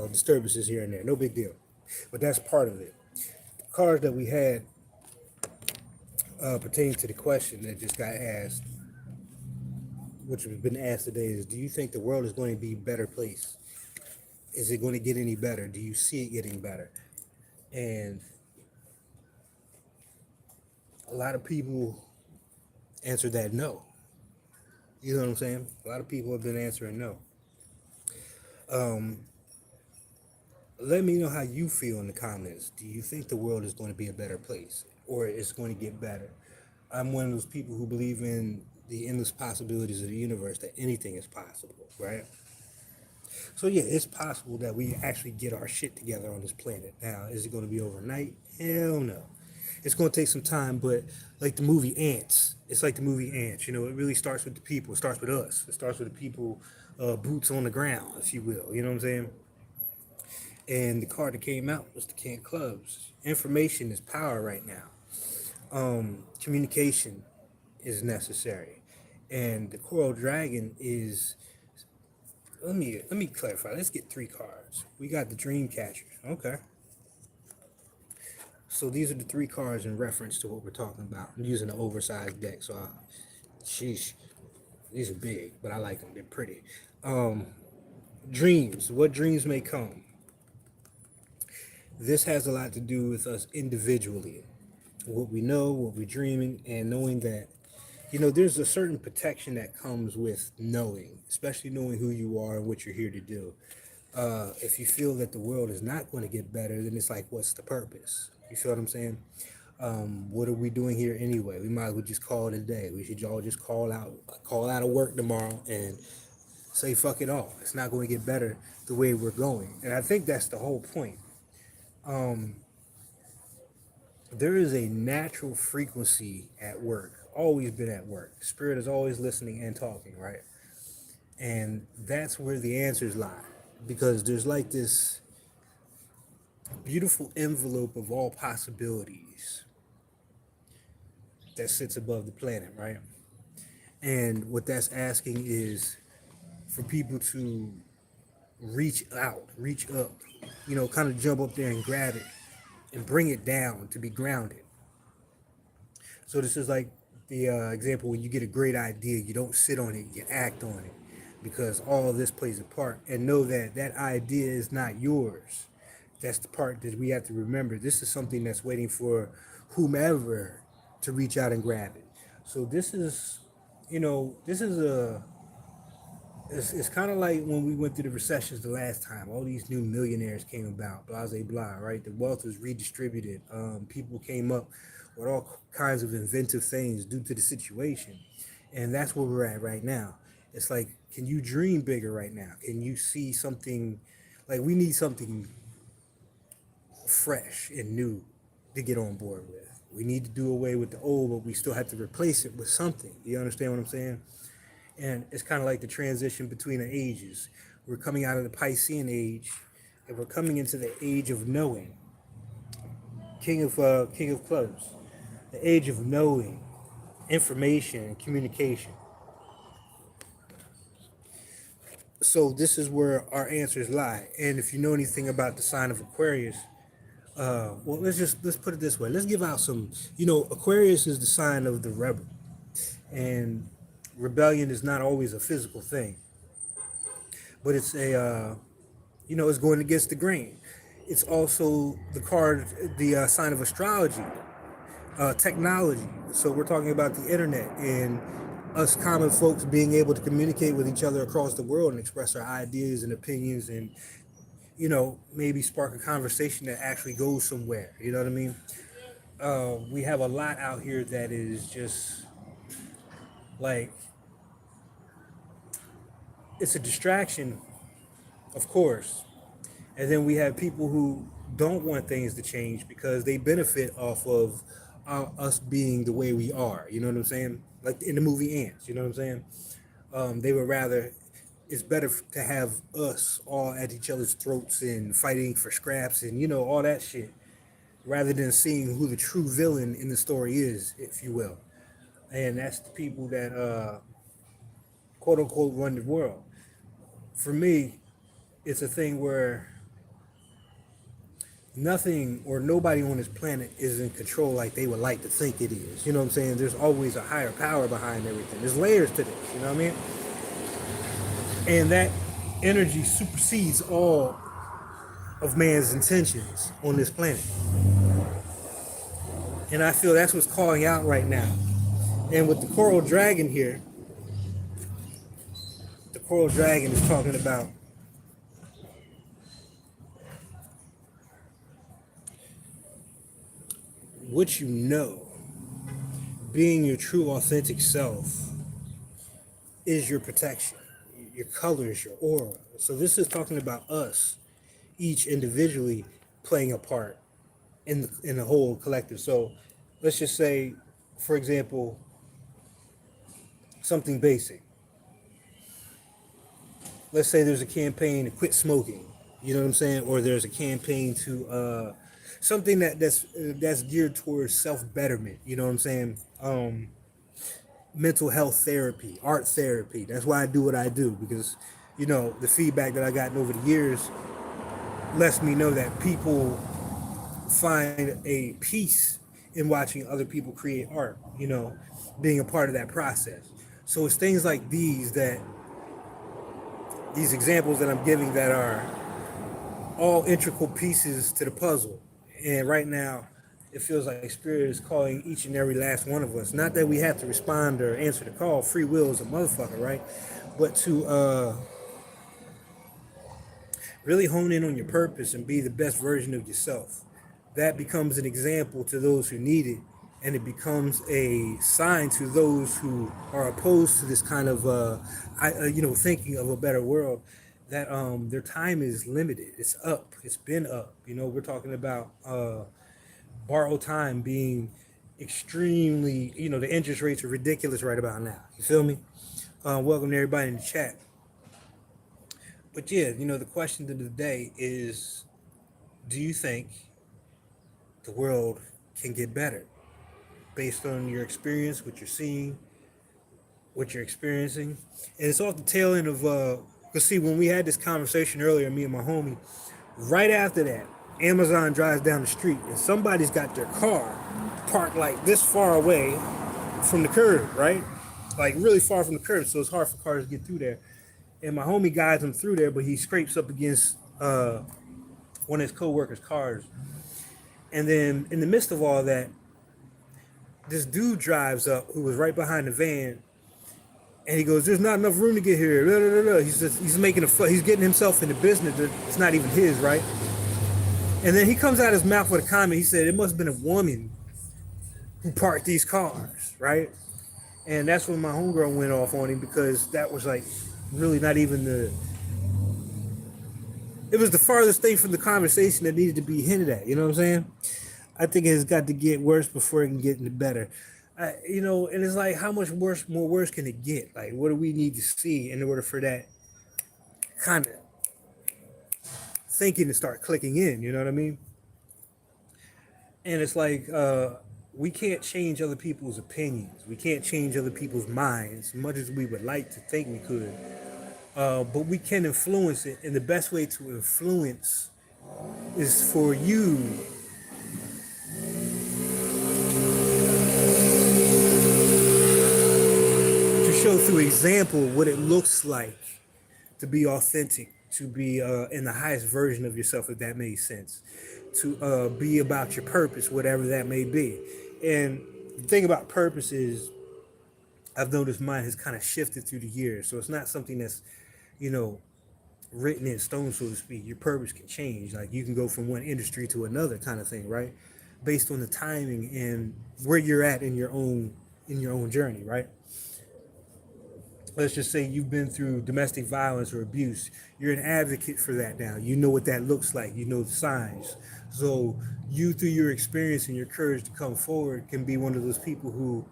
disturbances here and there. No big deal. But that's part of it. The cards that we had pertaining to the question that just got asked, which has been asked today, is do you think the world is going to be a better place? Is it going to get any better? Do you see it getting better? And a lot of people answer that no. You know what I'm saying? A lot of people have been answering no. Um, Let me know how you feel in the comments. Do you think the world is going to be a better place or it's going to get better? I'm one of those people who believe in the endless possibilities of the universe, that anything is possible, right? So yeah, it's possible that we actually get our shit together on this planet. Now, is it going to be overnight? Hell no. It's going to take some time, but like the movie Ants, it's like the movie Ants. You know, it really starts with the people. It starts with us. It starts with the people, boots on the ground, if you will. You know what I'm saying? And the card that came out was the King of Clubs. Information is power right now. Communication is necessary, and the Coral Dragon is. Let me clarify. Let's get three cards. We got the Dream Catchers. Okay. So these are the three cards in reference to what we're talking about. I'm using an oversized deck, so sheesh, these are big, but I like them. They're pretty. Um, Dreams. What dreams may come? This has a lot to do with us individually, what we know, what we're dreaming, and knowing that, there's a certain protection that comes with knowing, especially knowing who you are and what you're here to do. If you feel that the world is not going to get better, then it's like, what's the purpose? You feel what I'm saying? What are we doing here anyway? We might as well just call it a day. We should all just call out of work tomorrow and say fuck it all. It's not going to get better the way we're going, and I think that's the whole point. Um, there is a natural frequency at work, always been at work. Spirit is always listening and talking, right? And that's where the answers lie. Because there's like this beautiful envelope of all possibilities that sits above the planet, right? And what that's asking is for people to reach out, reach up, kind of jump up there and grab it and bring it down to be grounded. So this is like the example when you get a great idea, you don't sit on it, you act on it, because all of this plays a part. And know that that idea is not yours. That's the part that we have to remember. This is something that's waiting for whomever to reach out and grab it. So this is, this is it's kind of like when we went through the recessions the last time. All these new millionaires came about, blah, blah, blah, right? The wealth was redistributed. People came up with all kinds of inventive things due to the situation. And that's where we're at right now. It's like, can you dream bigger right now? Can you see something? Like, we need something fresh and new to get on board with. We need to do away with the old, but we still have to replace it with something. You understand what I'm saying? And it's kind of like the transition between the ages. We're coming out of the Piscean age, and we're coming into the age of knowing. King of Clubs, the age of knowing, information, and communication. So this is where our answers lie. And if you know anything about the sign of Aquarius, well, let's put it this way. Let's give out some. Aquarius is the sign of the rebel, and rebellion is not always a physical thing, but it's it's going against the grain. It's also the sign of astrology, technology. So we're talking about the internet and us common folks being able to communicate with each other across the world and express our ideas and opinions and, maybe spark a conversation that actually goes somewhere. You know what I mean? We have a lot out here that is just like, it's a distraction, of course. And then we have people who don't want things to change because they benefit off of us being the way we are. You know what I'm saying? Like in the movie Ants, you know what I'm saying? They would rather, it's better to have us all at each other's throats and fighting for scraps and, all that shit, rather than seeing who the true villain in the story is, if you will. And that's the people that, quote unquote, run the world. For me, it's a thing where nothing or nobody on this planet is in control like they would like to think it is. You know what I'm saying? There's always a higher power behind everything. There's layers to this, you know what I mean? And that energy supersedes all of man's intentions on this planet. And I feel that's what's calling out right now. And with the coral dragon here, the coral dragon is talking about what you know, being your true authentic self is your protection. Your colors, your aura. So this is talking about us, each individually playing a part in the whole collective. So let's just say, for example, something basic. Let's say there's a campaign to quit smoking. You know what I'm saying? Or there's a campaign to something that's geared towards self betterment. You know what I'm saying? Mental health therapy, art therapy. That's why I do what I do, because the feedback that I gotten over the years lets me know that people find a peace in watching other people create art, being a part of that process. So it's things like these examples that I'm giving that are all integral pieces to the puzzle. And right now, it feels like Spirit is calling each and every last one of us. Not that we have to respond or answer the call. Free will is a motherfucker, right? But to really hone in on your purpose and be the best version of yourself. That becomes an example to those who need it, and it becomes a sign to those who are opposed to this kind of, thinking of a better world, that their time is limited. It's up. It's been up. We're talking about borrowed time being extremely, the interest rates are ridiculous right about now. You feel me? Welcome to everybody in the chat. But yeah, the question of the day is, do you think the world can get better based on your experience, what you're seeing, what you're experiencing? And it's off the tail end of, because see, when we had this conversation earlier, me and my homie, right after that, Amazon drives down the street and somebody's got their car parked like this far away from the curb, right? Like really far from the curb, so it's hard for cars to get through there. And my homie guides him through there, but he scrapes up against one of his co-workers' cars. And then in the midst of all that, this dude drives up who was right behind the van, and he goes, "There's not enough room to get here." Blah, blah, blah. He's making he's getting himself into business that it's not even his, right? And then he comes out his mouth with a comment. He said, "It must have been a woman who parked these cars," right? And that's when my homegirl went off on him, because that was like really not even it was the farthest thing from the conversation that needed to be hinted at. You know what I'm saying? I think it's got to get worse before it can get any better. And it's like, how much more worse can it get? Like, what do we need to see in order for that kind of thinking to start clicking in? You know what I mean? And it's like, we can't change other people's opinions. We can't change other people's minds, much as we would like to think we could. But we can influence it, and the best way to influence is for you to show through example what it looks like to be authentic, to be in the highest version of yourself, if that makes sense, to be about your purpose, whatever that may be. And the thing about purpose is, I've noticed mine has kind of shifted through the years. So it's not something that's, you know, written in stone, so to speak. Your purpose can change. Like, you can go from one industry to another, kind of thing, right? Based on the timing and where you're at in your own journey, right? Let's just say you've been through domestic violence or abuse. You're an advocate for that now. You know what that looks like. You know the signs. So you, through your experience and your courage to come forward, can be one of those people who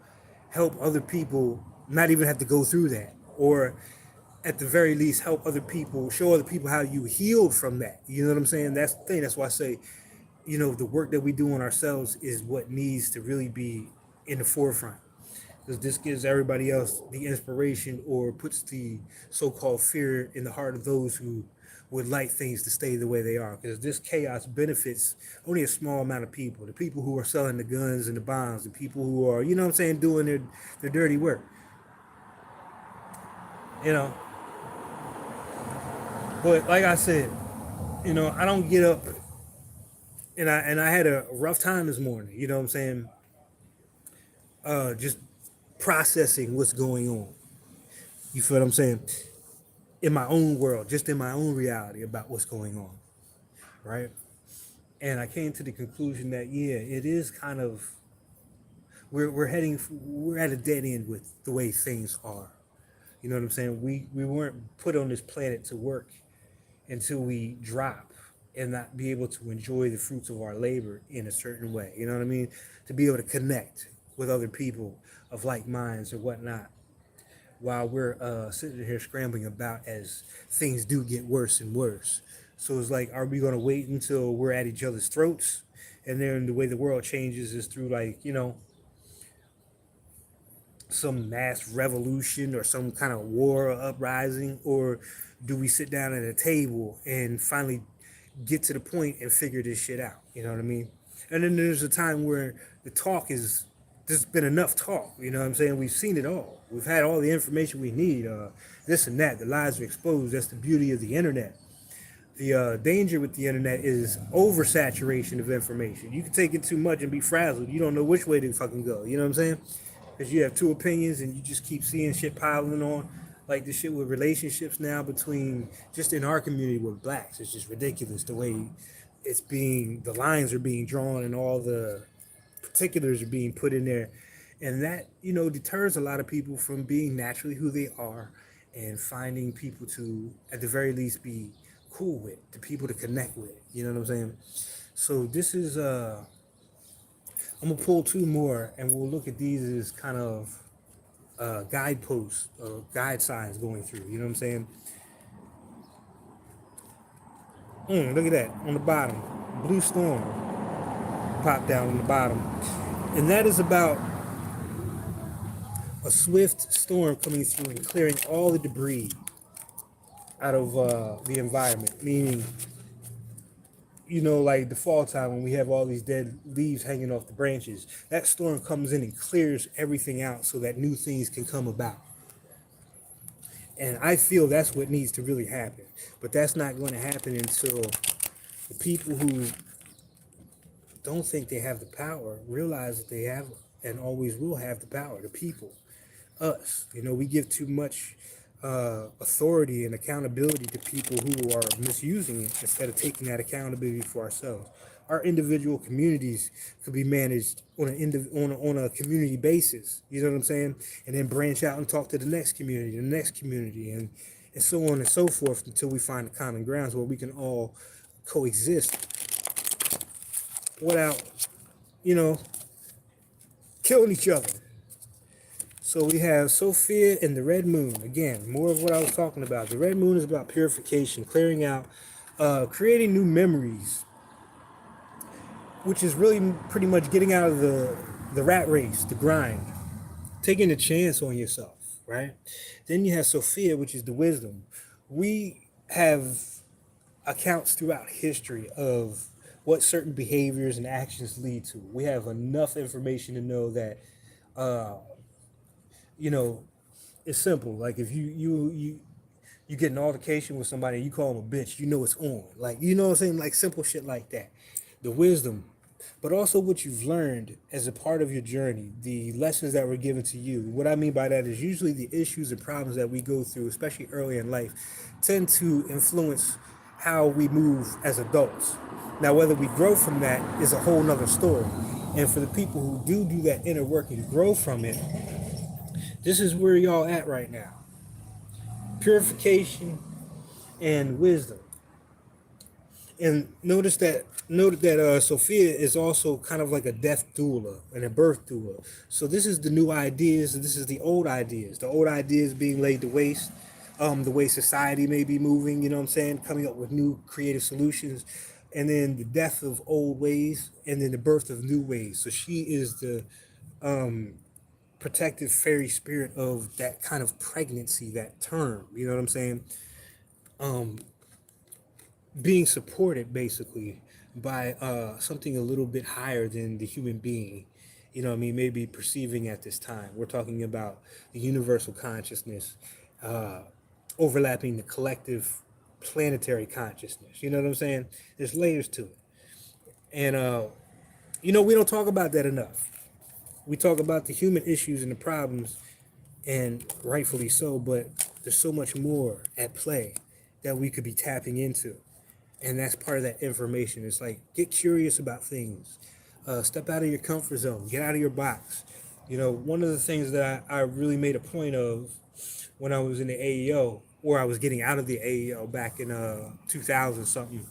help other people not even have to go through that, or at the very least help other people, show other people how you healed from that. You know what I'm saying? That's the thing. That's why I say, the work that we do on ourselves is what needs to really be in the forefront, because this gives everybody else the inspiration, or puts the so-called fear in the heart of those who would like things to stay the way they are, because this chaos benefits only a small amount of people. The people who are selling the guns and the bombs, the people who are, you know what I'm saying, doing their dirty work. You know, but like I said, you know, I don't get up, and I had a rough time this morning. You know what I'm saying? Just processing what's going on. You feel what I'm saying? In my own world, just in my own reality about what's going on, right? And I came to the conclusion that yeah, it is kind of we're at a dead end with the way things are. You know what I'm saying? We weren't put on this planet to work until we drop and not be able to enjoy the fruits of our labor in a certain way. You know what I mean? To be able to connect with other people of like minds or whatnot, while we're sitting here scrambling about as things do get worse and worse. So it's like, are we going to wait until we're at each other's throats? And then the way the world changes is through, like, you know, some mass revolution or some kind of war or uprising? Or do we sit down at a table and finally get to the point and figure this shit out? You know what I mean? And then there's a time where the talk is, there's been enough talk. You know what I'm saying? We've seen it all. We've had all the information we need. This and that. The lies are exposed. That's the beauty of the internet. The danger with the internet is oversaturation of information. You can take it too much and be frazzled. You don't know which way to fucking go. You know what I'm saying? Because you have two opinions and you just keep seeing shit piling on. Like the shit with relationships now between, just in our community with blacks. It's just ridiculous the way it's being, the lines are being drawn and all the particulars are being put in there. And that, you know, deters a lot of people from being naturally who they are and finding people to, at the very least, be cool with, the people to connect with. You know what I'm saying? So this is, I'm gonna pull two more and we'll look at these as kind of guideposts or guide signs going through. You know what I'm saying? Look at that on the bottom. Blue storm popped down on the bottom. And that is about a swift storm coming through and clearing all the debris out of the environment. Meaning, you know, like the fall time when we have all these dead leaves hanging off the branches, that storm comes in and clears everything out so that new things can come about. And I feel that's what needs to really happen. But that's not going to happen until the people who don't think they have the power realize that they have and always will have the power. The people, us. You know, we give too much authority and accountability to people who are misusing it instead of taking that accountability for ourselves. Our individual communities could be managed on on a community basis. You know what I'm saying? And then branch out and talk to the next community, and so on and so forth until we find the common grounds where we can all coexist without, you know, killing each other. So we have Sophia and the Red Moon. Again, more of what I was talking about. The Red Moon is about purification, clearing out, creating new memories, which is really pretty much getting out of the rat race, the grind, taking a chance on yourself, right? Then you have Sophia, which is the wisdom. We have accounts throughout history of what certain behaviors and actions lead to. We have enough information to know that, uh, you know, it's simple. Like if you get an altercation with somebody and you call them a bitch, you know it's on. Like, you know what I'm saying? Like simple shit like that. The wisdom, but also what you've learned as a part of your journey, the lessons that were given to you. What I mean by that is usually the issues and problems that we go through, especially early in life, tend to influence how we move as adults. Now, whether we grow from that is a whole nother story. And for the people who do that inner work and grow from it, this is where y'all at right now. Purification and wisdom. And note that Sophia is also kind of like a death doula and a birth doula. So this is the new ideas, and this is the old ideas. The old ideas being laid to waste, the way society may be moving. You know what I'm saying? Coming up with new creative solutions, and then the death of old ways, and then the birth of new ways. So she is the protective fairy spirit of that kind of pregnancy, that term. You know what I'm saying? being supported basically by something a little bit higher than the human being, you know what I mean, maybe perceiving at this time. We're talking about the universal consciousness uh, overlapping the collective planetary consciousness. You know what I'm saying? There's layers to it. And, we don't talk about that enough. We talk about the human issues and the problems, and rightfully so, but there's so much more at play that we could be tapping into. And that's part of that information. It's like, get curious about things, step out of your comfort zone, get out of your box. One of the things that I really made a point of when I was in the AEO, or I was getting out of the AEO back in 2000 something.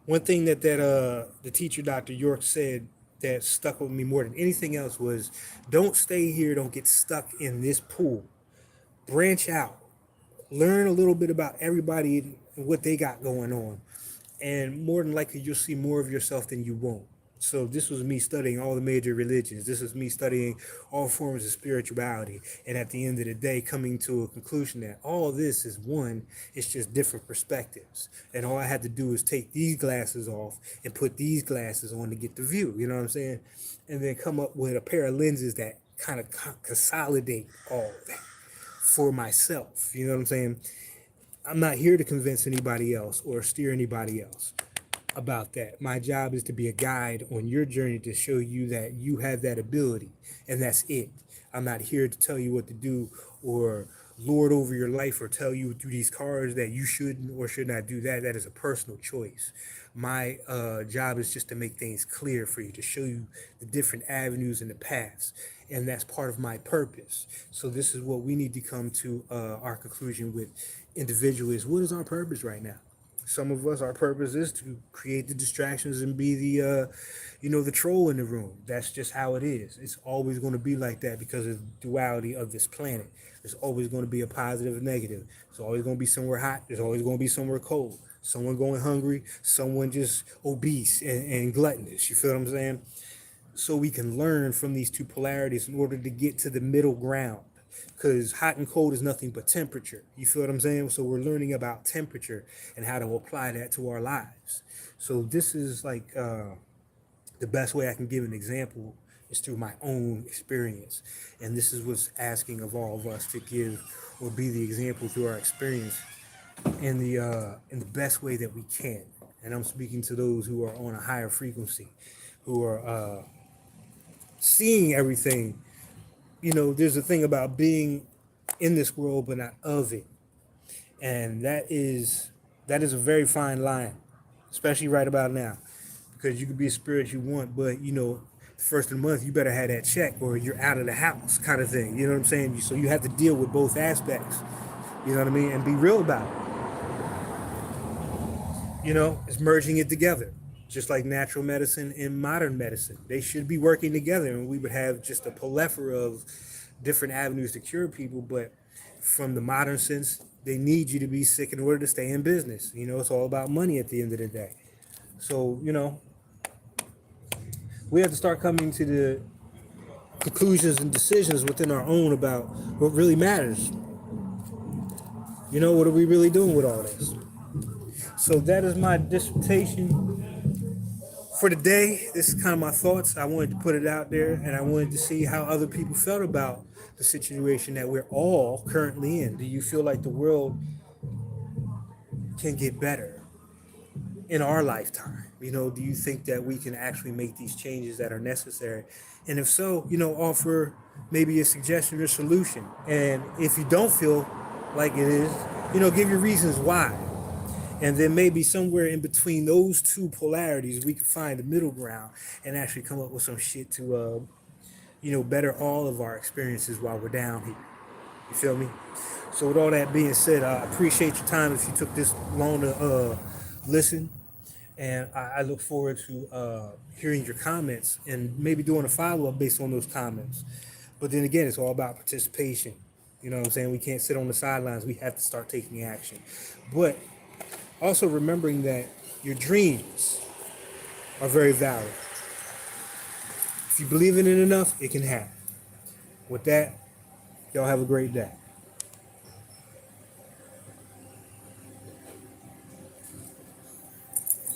One thing that the teacher, Dr. York, said that stuck with me more than anything else was, don't stay here, don't get stuck in this pool. Branch out, learn a little bit about everybody and what they got going on, and more than likely you'll see more of yourself than you won't. So this was me studying all the major religions. This was me studying all forms of spirituality, and at the end of the day coming to a conclusion that all this is one. It's just different perspectives, and all I had to do is take these glasses off and put these glasses on to get the view. You know what I'm saying? And then come up with a pair of lenses that kind of consolidate all that for myself. You know what I'm saying? I'm not here to convince anybody else or steer anybody else about that. My job is to be a guide on your journey to show you that you have that ability, and that's it. I'm not here to tell you what to do or lord over your life or tell you through these cards that you shouldn't or should not do that. That is a personal choice. My job is just to make things clear for you, to show you the different avenues and the paths, and that's part of my purpose. So this is what we need to come to our conclusion with individually is, what is our purpose right now? Some of us, our purpose is to create the distractions and be the troll in the room. That's just how it is. It's always going to be like that because of the duality of this planet. There's always going to be a positive and negative. There's always going to be somewhere hot. There's always going to be somewhere cold. Someone going hungry, someone just obese and gluttonous. You feel what I'm saying? So we can learn from these two polarities in order to get to the middle ground, because hot and cold is nothing but temperature. You feel what I'm saying? So we're learning about temperature and how to apply that to our lives. So this is like the best way I can give an example is through my own experience, and this is what's asking of all of us to give or be the example through our experience in the best way that we can. And I'm speaking to those who are on a higher frequency, who are seeing everything. There's a thing about being in this world but not of it, and that is a very fine line, especially right about now, because you could be a spirit you want, but the first of the month you better have that check or you're out of the house, kind of thing. You know what I'm saying? So you have to deal with both aspects. You know what I mean? And be real about it. It's merging it together, just like natural medicine and modern medicine. They should be working together, and we would have just a plethora of different avenues to cure people. But from the modern sense, they need you to be sick in order to stay in business. It's all about money at the end of the day. So, we have to start coming to the conclusions and decisions within our own about what really matters. What are we really doing with all this? So that is my dissertation for the day. This is kind of my thoughts. I wanted to put it out there, and I wanted to see how other people felt about the situation that we're all currently in. Do you feel like the world can get better in our lifetime? Do you think that we can actually make these changes that are necessary? And if so, offer maybe a suggestion or solution. And if you don't feel like it is, give your reasons why. And then maybe somewhere in between those two polarities, we can find the middle ground and actually come up with some shit to, better all of our experiences while we're down here. You feel me? So with all that being said, I appreciate your time if you took this long to listen. And I look forward to hearing your comments and maybe doing a follow-up based on those comments. But then again, it's all about participation. You know what I'm saying? We can't sit on the sidelines. We have to start taking action. But also remembering that your dreams are very valid. If you believe in it enough, it can happen. With that, y'all have a great day.